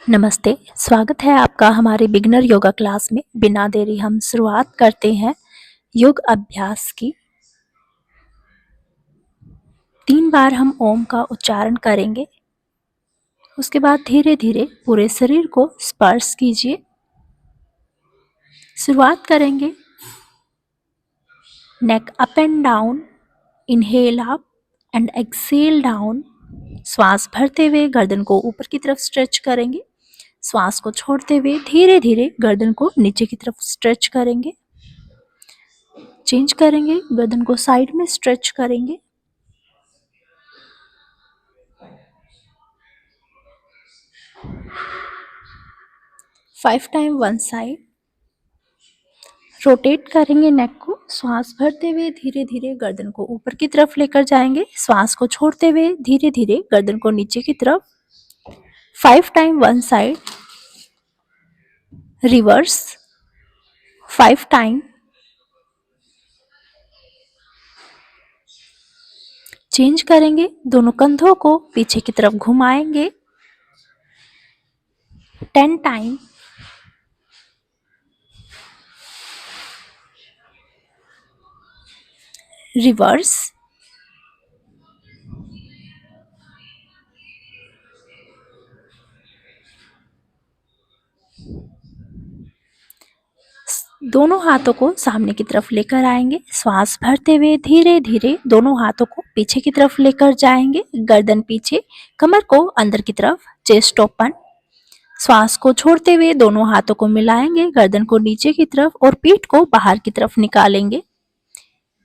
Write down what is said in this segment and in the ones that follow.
नमस्ते, स्वागत है आपका हमारे बिगिनर योगा क्लास में। बिना देरी हम शुरुआत करते हैं योग अभ्यास की। 3 बार हम ओम का उच्चारण करेंगे। उसके बाद धीरे धीरे पूरे शरीर को स्पर्श कीजिए। शुरुआत करेंगे neck up and down, inhale up and exhale down. श्वास भरते हुए गर्दन को ऊपर की तरफ स्ट्रेच करेंगे। श्वास को छोड़ते हुए धीरे धीरे गर्दन को नीचे की तरफ स्ट्रेच करेंगे। चेंज करेंगे, गर्दन को साइड में स्ट्रेच करेंगे। Five time one side. Rotate करेंगे नेक को। श्वास भरते हुए धीरे धीरे गर्दन को ऊपर की तरफ लेकर जाएंगे। श्वास को छोड़ते हुए धीरे धीरे गर्दन को नीचे की तरफ। 5 time one side. Reverse 5 time. Change करेंगे, दोनों कंधों को पीछे की तरफ घुमाएंगे 10 टाइम। रिवर्स दोनों हाथों को सामने की तरफ लेकर आएंगे। श्वास भरते हुए धीरे धीरे दोनों हाथों को पीछे की तरफ लेकर जाएंगे। गर्दन पीछे, कमर को अंदर की तरफ, चेस्ट ओपन। श्वास को छोड़ते हुए दोनों हाथों को मिलाएंगे, गर्दन को नीचे की तरफ और पीठ को बाहर की तरफ निकालेंगे।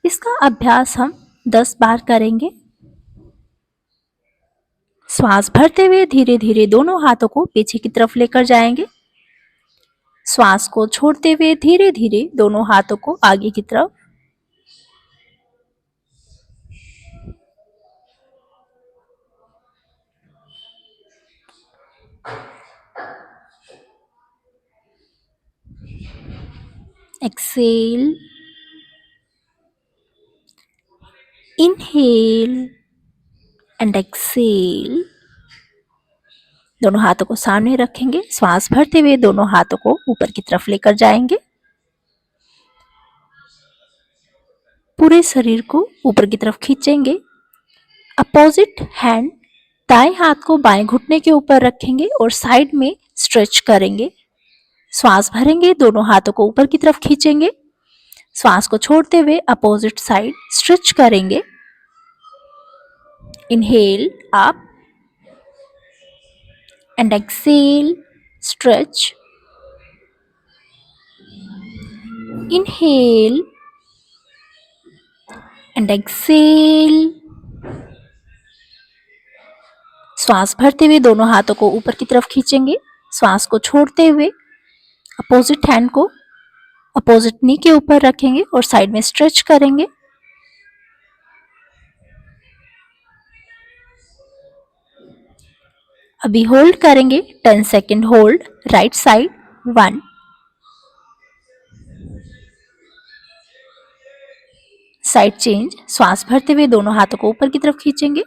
इसका अभ्यास हम 10 बार करेंगे। श्वास भरते हुए धीरे धीरे दोनों हाथों को पीछे की तरफ लेकर जाएंगे। श्वास को छोड़ते हुए धीरे धीरे दोनों हाथों को आगे की तरफ। Exhale, inhale and exhale. दोनों हाथों को सामने रखेंगे। श्वास भरते हुए दोनों हाथों को ऊपर की तरफ लेकर जाएंगे। पूरे शरीर को ऊपर की तरफ खींचेंगे। अपोजिट हैंड दाएं हाथ को बाएं घुटने के ऊपर रखेंगे और साइड में स्ट्रेच करेंगे। श्वास भरेंगे, दोनों हाथों को ऊपर की तरफ खींचेंगे। श्वास को छोड़ते हुए अपोजिट साइड स्ट्रेच करेंगे। Inhale up and exhale, stretch. Inhale and exhale. श्वास भरते हुए दोनों हाथों को ऊपर की तरफ खींचेंगे। श्वास को छोड़ते हुए अपोजिट हैंड को अपोजिट नी के ऊपर रखेंगे और साइड में स्ट्रेच करेंगे। अभी होल्ड करेंगे 10 second hold. Right side 1, side change. श्वास भरते हुए दोनों हाथों को ऊपर की तरफ खींचेंगे।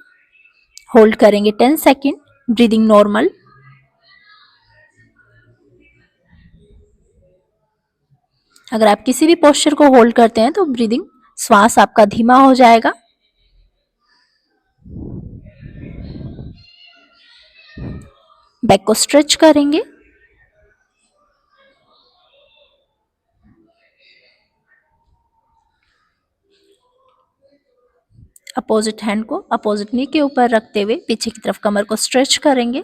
होल्ड करेंगे 10 सेकेंड। Breathing normal. अगर आप किसी भी पोस्चर को होल्ड करते हैं तो ब्रीदिंग, श्वास आपका धीमा हो जाएगा। बैक को स्ट्रेच करेंगे। अपोजिट हैंड को अपोजिट नी के ऊपर रखते हुए पीछे की तरफ कमर को स्ट्रेच करेंगे।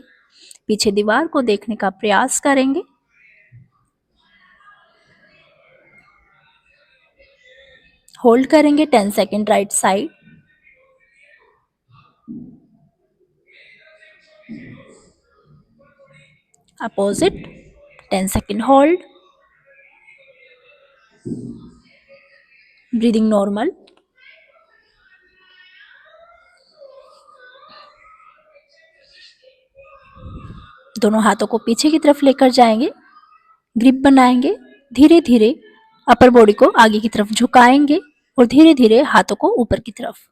पीछे दीवार को देखने का प्रयास करेंगे। होल्ड करेंगे 10 second. Right side. Opposite 10 second hold. Breathing normal. दोनों हाथों को पीछे की तरफ लेकर जाएंगे। ग्रिप बनाएंगे। धीरे धीरे अपर बॉडी को आगे की तरफ झुकाएंगे और धीरे धीरे हाथों को ऊपर की तरफ।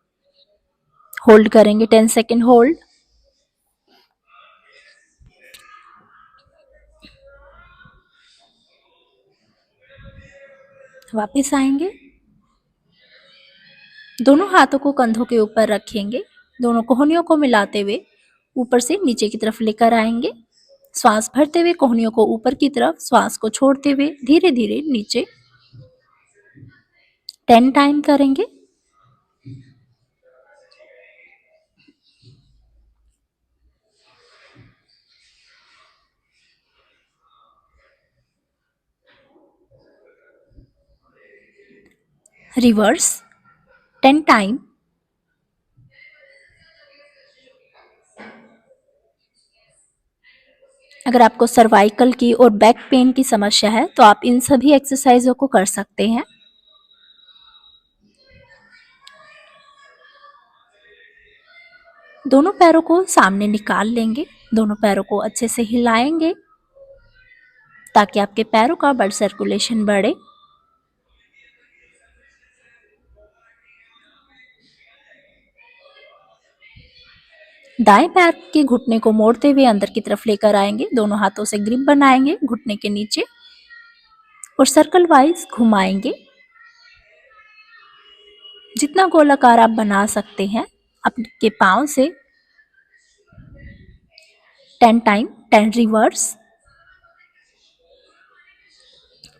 होल्ड करेंगे 10 सेकेंड होल्ड। वापस आएंगे, दोनों हाथों को कंधों के ऊपर रखेंगे, दोनों कोहनियों को मिलाते हुए ऊपर से नीचे की तरफ लेकर आएंगे। श्वास भरते हुए कोहनियों को ऊपर की तरफ, श्वास को छोड़ते हुए धीरे धीरे नीचे 10 टाइम करेंगे। Reverse 10 time. अगर आपको सर्वाइकल की और बैक पेन की समस्या है तो आप इन सभी एक्सरसाइजों को कर सकते हैं। दोनों पैरों को सामने निकाल लेंगे, दोनों पैरों को अच्छे से हिलाएंगे ताकि आपके पैरों का ब्लड सर्कुलेशन बढ़े। दाएं पैर के घुटने को मोड़ते हुए अंदर की तरफ लेकर आएंगे, दोनों हाथों से ग्रिप बनाएंगे घुटने के नीचे और सर्कल वाइज घुमाएंगे। जितना गोलाकार आप बना सकते हैं आपके पांव से। 10 टाइम, 10 रिवर्स।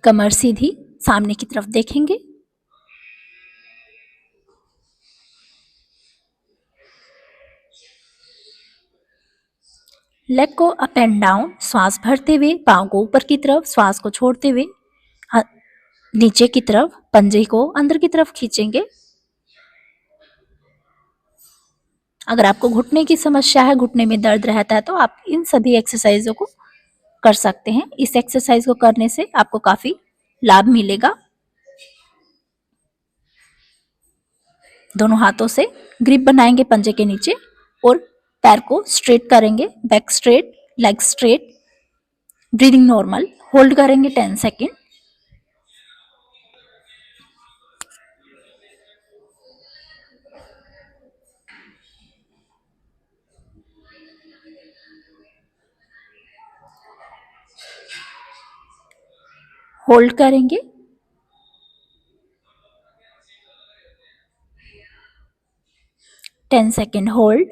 कमर सीधी, सामने की तरफ देखेंगे। लेग को अप एंड डाउन, श्वास भरते हुए पांव को ऊपर की तरफ, श्वास को छोड़ते हुए नीचे की तरफ, पंजे को अंदर की तरफ खींचेंगे। अगर आपको घुटने की समस्या है, घुटने में दर्द रहता है, तो आप इन सभी एक्सरसाइजों को कर सकते हैं। इस एक्सरसाइज को करने से आपको काफी लाभ मिलेगा। दोनों हाथों से ग्रिप बनाएंगे पंजे के नीचे और पैर को स्ट्रेट करेंगे, back straight, leg straight, breathing normal. Hold करेंगे 10 सेकेंड। होल्ड करेंगे। Ten second hold.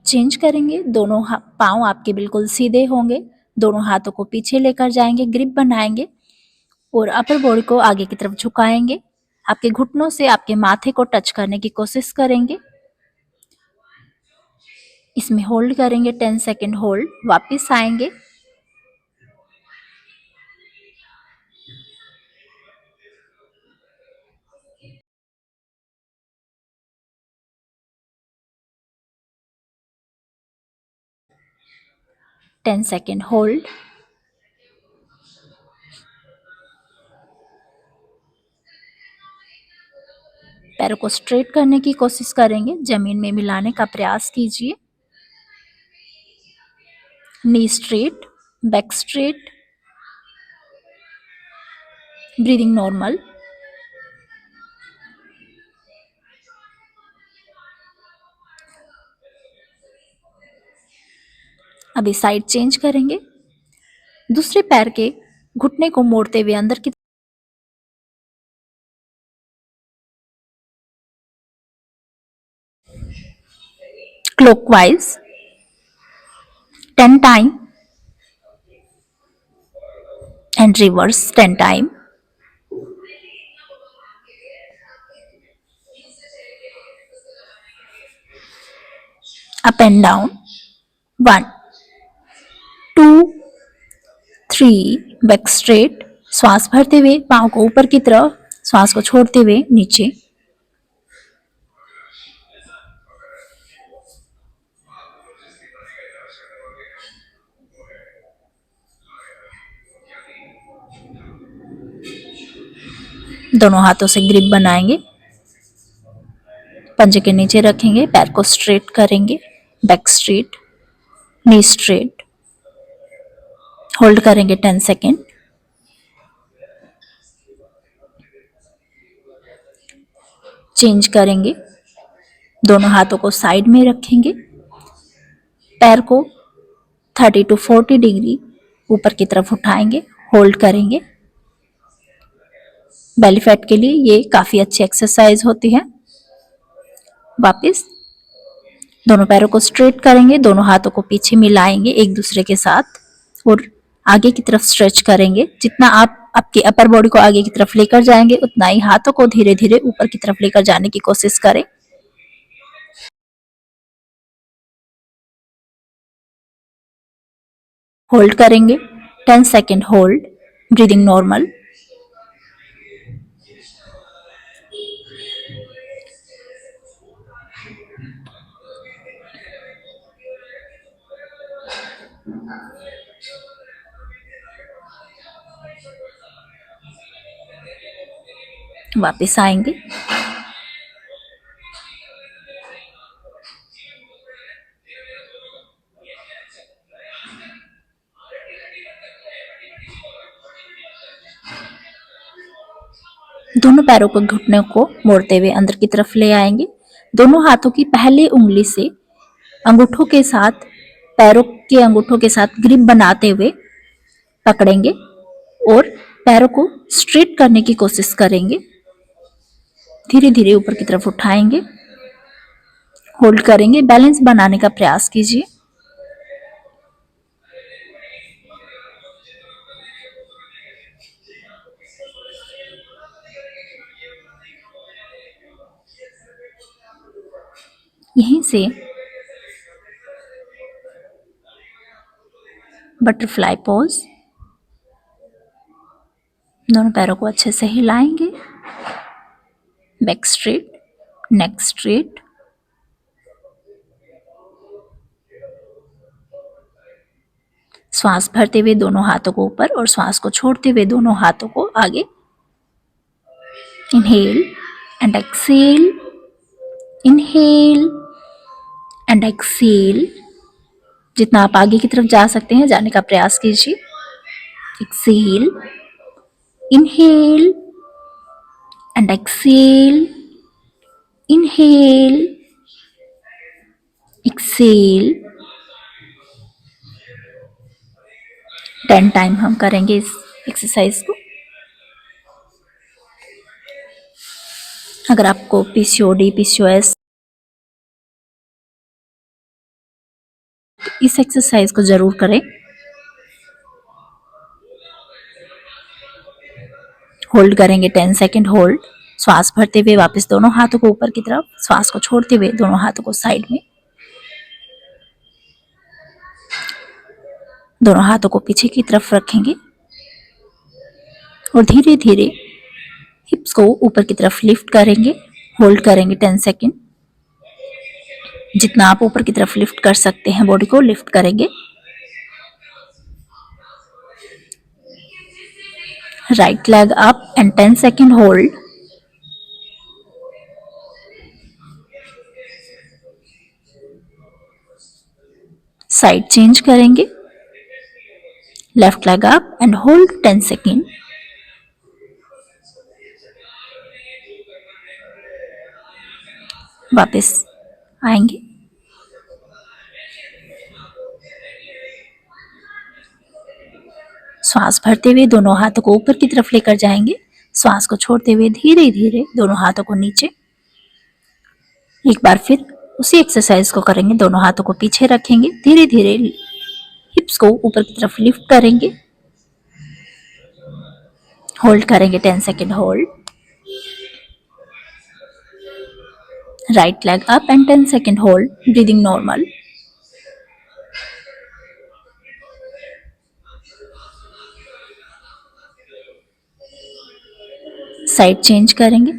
चेंज करेंगे, दोनों पांव आपके बिल्कुल सीधे होंगे, दोनों हाथों को पीछे लेकर जाएंगे, ग्रिप बनाएंगे और अपर बॉडी को आगे की तरफ झुकाएंगे। आपके घुटनों से आपके माथे को टच करने की कोशिश करेंगे। इसमें होल्ड करेंगे 10 सेकेंड होल्ड। वापस आएंगे। Ten second hold. पैरों को स्ट्रेट करने की कोशिश करेंगे, जमीन में मिलाने का प्रयास कीजिए। Knee straight, back straight, breathing normal. अभी साइड चेंज करेंगे, दूसरे पैर के घुटने को मोड़ते हुए अंदर की clockwise 10 time and reverse 10 time. Up and down 1 2 3 back straight. श्वास भरते हुए पांव को ऊपर की तरफ, श्वास को छोड़ते हुए नीचे। दोनों हाथों से ग्रिप बनाएंगे, पंजे के नीचे रखेंगे, पैर को स्ट्रेट करेंगे, back straight, knee straight. Hold करेंगे 10 सेकेंड। चेंज करेंगे, दोनों हाथों को साइड में रखेंगे, पैर को 30 to 40 डिग्री ऊपर की तरफ उठाएंगे, होल्ड करेंगे। बेली फैट के लिए ये काफी अच्छी एक्सरसाइज होती है। वापस दोनों पैरों को स्ट्रेट करेंगे, दोनों हाथों को पीछे मिलाएंगे एक दूसरे के साथ और आगे की तरफ स्ट्रेच करेंगे। जितना आप आपकी अपर बॉडी को आगे की तरफ लेकर जाएंगे उतना ही हाथों को धीरे धीरे ऊपर की तरफ लेकर जाने की कोशिश करें। होल्ड करेंगे 10 सेकेंड होल्ड, ब्रीदिंग नॉर्मल। वापस आएंगे, दोनों पैरों को घुटने को मोड़ते हुए अंदर की तरफ ले आएंगे। दोनों हाथों की पहली उंगली से अंगूठों के साथ, पैरों के अंगूठों के साथ ग्रिप बनाते हुए पकड़ेंगे और पैरों को स्ट्रेट करने की कोशिश करेंगे। धीरे धीरे ऊपर की तरफ उठाएंगे, होल्ड करेंगे, बैलेंस बनाने का प्रयास कीजिए। यहीं से बटरफ्लाई पोज, दोनों पैरों को अच्छे से हिलाएंगे, बैक स्ट्रेट, नेक स्ट्रेट। श्वास भरते हुए दोनों हाथों को ऊपर और श्वास को छोड़ते हुए दोनों हाथों को आगे। Inhale and exhale, inhale and exhale. जितना आप आगे की तरफ जा सकते हैं जाने का प्रयास कीजिए। Exhale, inhale and exhale, inhale, exhale. 10 time हम करेंगे इस एक्सरसाइज को। अगर आपको पीसीओडी, पीसीओएस, इस एक्सरसाइज को जरूर करें। होल्ड करेंगे 10 सेकेंड होल्ड, श्वास भरते हुए वापस दोनों हाथों को ऊपर की तरफ, श्वास को छोड़ते हुए दोनों हाथों को साइड में, दोनों हाथों को पीछे की तरफ रखेंगे और धीरे धीरे हिप्स को ऊपर की तरफ लिफ्ट करेंगे। होल्ड करेंगे 10 सेकेंड। जितना आप ऊपर की तरफ लिफ्ट कर सकते हैं बॉडी को लिफ्ट करेंगे। Right leg up and 10 second hold. Side change करेंगे। Left leg up and hold 10 second. वापस आएंगे, श्वास भरते हुए दोनों हाथों को ऊपर की तरफ लेकर जाएंगे। श्वास को छोड़ते हुए धीरे धीरे दोनों हाथों को नीचे। एक बार फिर उसी एक्सरसाइज को करेंगे। दोनों हाथों को पीछे रखेंगे, धीरे धीरे हिप्स को ऊपर की तरफ लिफ्ट करेंगे। होल्ड करेंगे 10 second hold. Right leg up and 10 second hold, breathing normal. Side change करेंगे।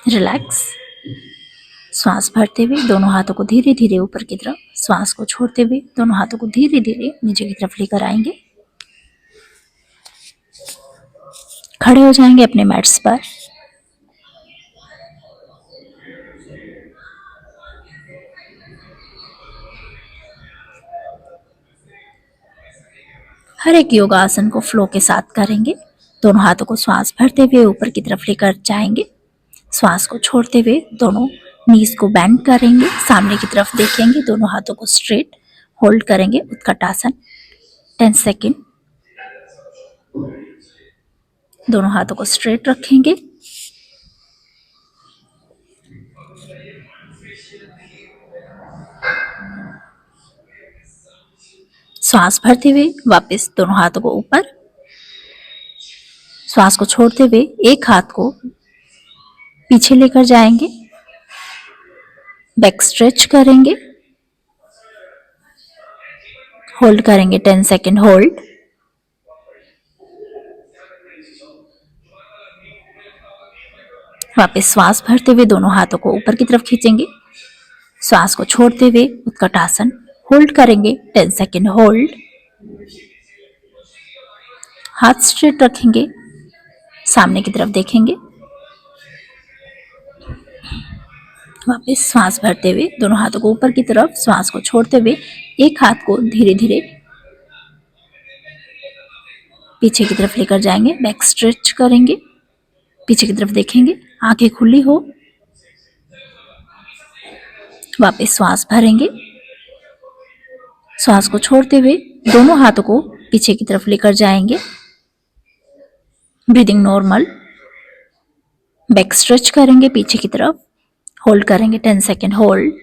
रिलैक्स। श्वास भरते हुए दोनों हाथों को धीरे धीरे ऊपर की तरफ, श्वास को छोड़ते हुए दोनों हाथों को धीरे धीरे नीचे की तरफ लेकर आएंगे। खड़े हो जाएंगे अपने मैट्स पर। हर एक योगासन को फ्लो के साथ करेंगे। दोनों हाथों को श्वास भरते हुए ऊपर की तरफ लेकर जाएंगे। श्वास को छोड़ते हुए दोनों नीज को बेंड करेंगे, सामने की तरफ देखेंगे, दोनों हाथों को स्ट्रेट होल्ड करेंगे उत्कटासन 10 सेकेंड। दोनों हाथों को स्ट्रेट रखेंगे। श्वास भरते हुए वापस दोनों हाथों को ऊपर, श्वास को छोड़ते हुए एक हाथ को पीछे लेकर जाएंगे, बैक स्ट्रेच करेंगे, होल्ड करेंगे 10 सेकेंड होल्ड। वापस श्वास भरते हुए दोनों हाथों को ऊपर की तरफ खींचेंगे, श्वास को छोड़ते हुए उत्कटासन होल्ड करेंगे 10 सेकेंड होल्ड। हाथ स्ट्रेट रखेंगे, सामने की तरफ देखेंगे। वापस श्वास भरते हुए दोनों हाथों को ऊपर की तरफ, श्वास को छोड़ते हुए एक हाथ को धीरे धीरे पीछे की तरफ लेकर जाएंगे, बैक स्ट्रेच करेंगे, पीछे की तरफ देखेंगे, आंखें खुली हो। वापस श्वास भरेंगे, श्वास को छोड़ते हुए दोनों हाथों को पीछे की तरफ लेकर जाएंगे, ब्रीदिंग नॉर्मल, बैक स्ट्रेच करेंगे पीछे की तरफ, होल्ड करेंगे 10 सेकेंड होल्ड।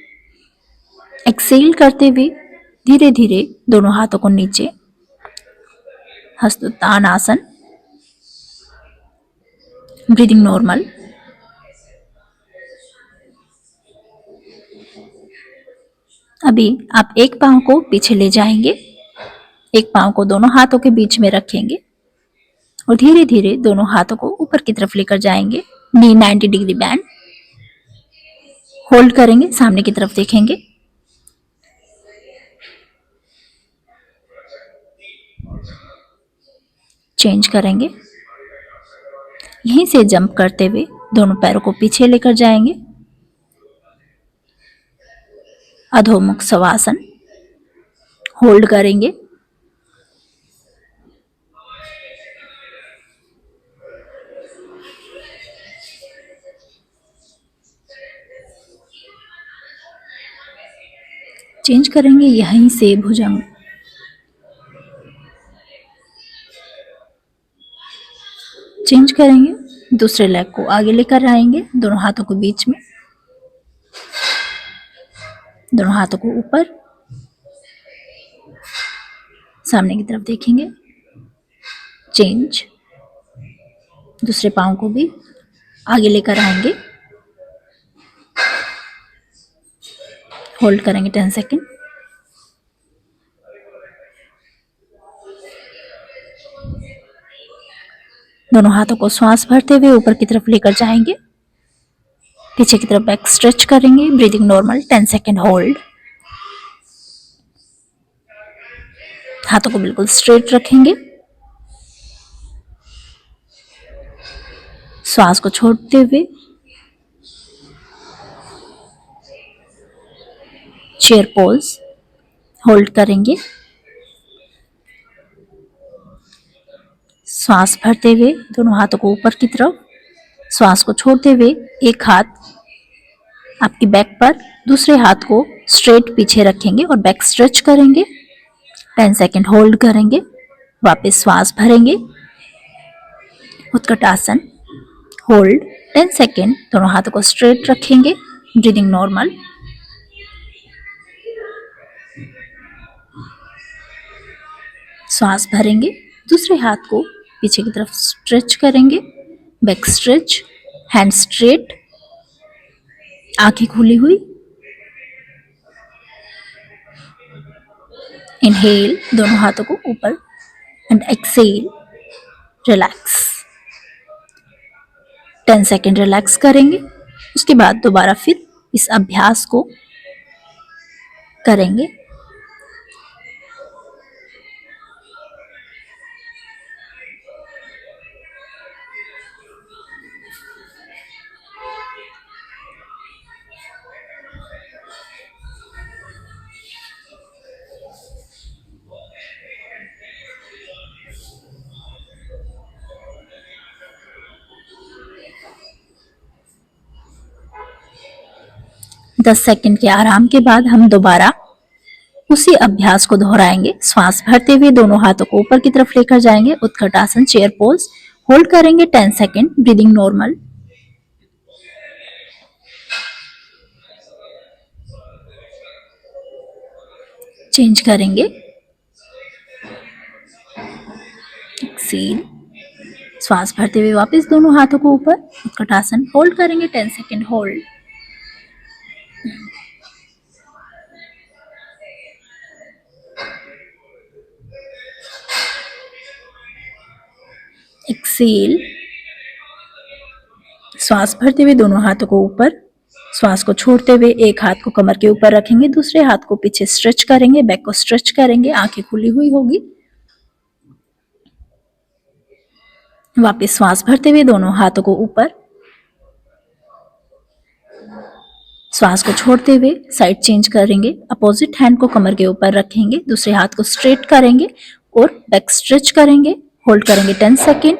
एक्सेल करते हुए धीरे धीरे दोनों हाथों को नीचे, हस्तोत्तान आसन, ब्रीदिंग नॉर्मल। अभी आप एक पांव को पीछे ले जाएंगे, एक पांव को दोनों हाथों के बीच में रखेंगे और धीरे धीरे दोनों हाथों को ऊपर की तरफ लेकर जाएंगे, नी 90 डिग्री बैंड, होल्ड करेंगे, सामने की तरफ देखेंगे। चेंज करेंगे, यहीं से जंप करते हुए दोनों पैरों को पीछे लेकर जाएंगे, अधोमुख शवासन, होल्ड करेंगे। चेंज करेंगे, यहीं से भुजंग, चेंज करेंगे, दूसरे लेग को आगे लेकर आएंगे, दोनों हाथों को बीच में, दोनों हाथों को ऊपर, सामने की तरफ देखेंगे। चेंज, दूसरे पांव को भी आगे लेकर आएंगे, होल्ड करेंगे 10 सेकेंड। दोनों हाथों को श्वास भरते हुए ऊपर की तरफ लेकर जाएंगे, पीछे की तरफ बैक स्ट्रेच करेंगे, ब्रीदिंग नॉर्मल 10 सेकेंड होल्ड। हाथों को बिल्कुल स्ट्रेट रखेंगे, श्वास को छोड़ते हुए चेयर पोज, होल्ड करेंगे, श्वास भरते हुए दोनों हाथों को ऊपर की तरफ, श्वास को छोड़ते हुए एक हाथ आपकी बैक पर, दूसरे हाथ को स्ट्रेट पीछे रखेंगे और बैक स्ट्रेच करेंगे, 10 सेकेंड होल्ड करेंगे। वापस श्वास भरेंगे, उत्कटासन, होल्ड 10 सेकेंड, दोनों हाथों को स्ट्रेट रखेंगे, ब्रीदिंग नॉर्मल। श्वास भरेंगे, दूसरे हाथ को पीछे की तरफ स्ट्रेच करेंगे, बैक स्ट्रेच, हैंड स्ट्रेट, आंखें खुली हुई। इनहेल, दोनों हाथों को ऊपर and exhale, relax, 10 second relax करेंगे। उसके बाद दोबारा फिर इस अभ्यास को करेंगे। 10 सेकंड के आराम के बाद हम दोबारा उसी अभ्यास को दोहराएंगे। श्वास भरते हुए दोनों हाथों को ऊपर की तरफ लेकर जाएंगे, उत्कट आसन चेयर पोज, होल्ड करेंगे 10 सेकंड, ब्रीदिंग नॉर्मल। चेंज करेंगे, एक्सेल, श्वास भरते हुए वापस दोनों हाथों को ऊपर, उत्कट आसन, होल्ड करेंगे 10 सेकंड, होल्ड। एक्सेल, श्वास भरते हुए दोनों हाथों को ऊपर, श्वास को छोड़ते हुए एक हाथ को कमर के ऊपर रखेंगे, दूसरे हाथ को पीछे स्ट्रेच करेंगे, बैक को स्ट्रेच करेंगे, आंखें खुली हुई होगी। वापस श्वास भरते हुए दोनों हाथों को ऊपर, श्वास को छोड़ते हुए साइड चेंज करेंगे, अपोजिट हैंड को कमर के ऊपर रखेंगे, दूसरे हाथ को स्ट्रेट करेंगे और बैक स्ट्रेच करेंगे, होल्ड करेंगे 10 सेकेंड।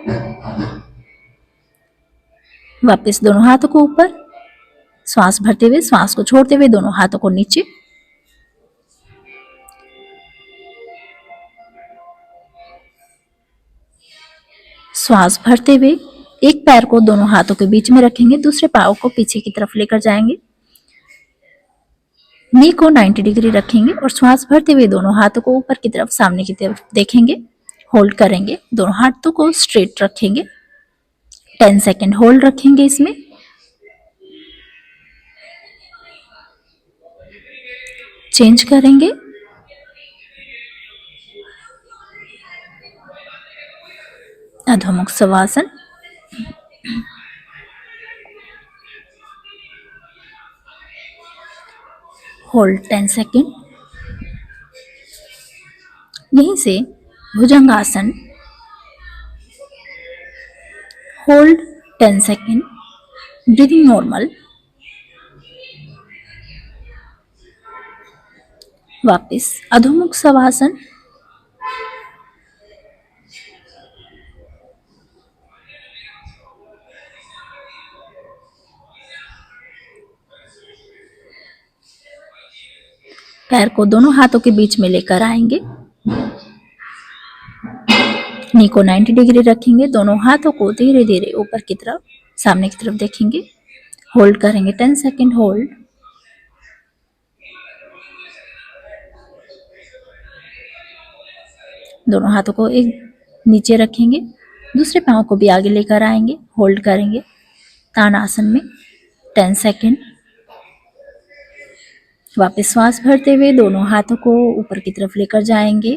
वापस दोनों हाथों को ऊपर, श्वास भरते हुए श्वास को छोड़ते हुए दोनों हाथों को नीचे। श्वास भरते हुए एक पैर को दोनों हाथों के बीच में रखेंगे, दूसरे पाँव को पीछे की तरफ लेकर जाएंगे, नी को 90 डिग्री रखेंगे और श्वास भरते हुए दोनों हाथों को ऊपर की तरफ सामने की तरफ देखेंगे, होल्ड करेंगे, दोनों हाथों को स्ट्रेट रखेंगे, 10 सेकेंड होल्ड रखेंगे इसमें। चेंज करेंगे, अधोमुख शवासन, होल्ड 10 सेकेंड। यहीं से भुजंगासन, होल्ड 10 सेकेंड, ब्रीदिंग नॉर्मल। वापस अधोमुख शवासन, पैर को दोनों हाथों के बीच में लेकर आएंगे, नी को 90 डिग्री रखेंगे, दोनों हाथों को धीरे धीरे ऊपर की तरफ सामने की तरफ देखेंगे, होल्ड करेंगे 10 सेकेंड, होल्ड। दोनों हाथों को एक नीचे रखेंगे, दूसरे पाँव को भी आगे लेकर आएंगे, होल्ड करेंगे तानासन में 10 सेकेंड। वापस श्वास भरते हुए दोनों हाथों को ऊपर की तरफ लेकर जाएंगे,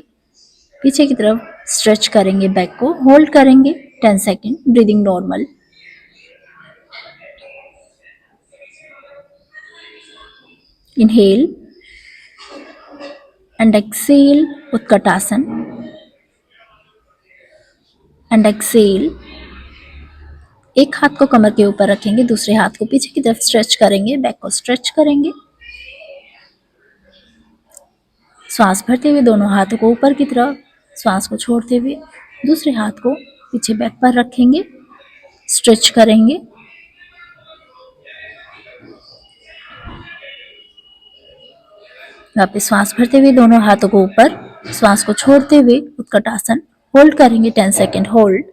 पीछे की तरफ स्ट्रेच करेंगे, बैक को होल्ड करेंगे 10 second, breathing normal. Inhale and exhale, उत्कटासन एंड एक्सेल। एक हाथ को कमर के ऊपर रखेंगे, दूसरे हाथ को पीछे की तरफ स्ट्रेच करेंगे, बैक को स्ट्रेच करेंगे। श्वास भरते हुए दोनों हाथों को ऊपर की तरफ, श्वास को छोड़ते हुए दूसरे हाथ को पीछे बैक पर रखेंगे, स्ट्रेच करेंगे। वापस श्वास भरते हुए दोनों हाथों को ऊपर, श्वास को छोड़ते हुए उत्कटासन, होल्ड करेंगे 10 सेकेंड, होल्ड।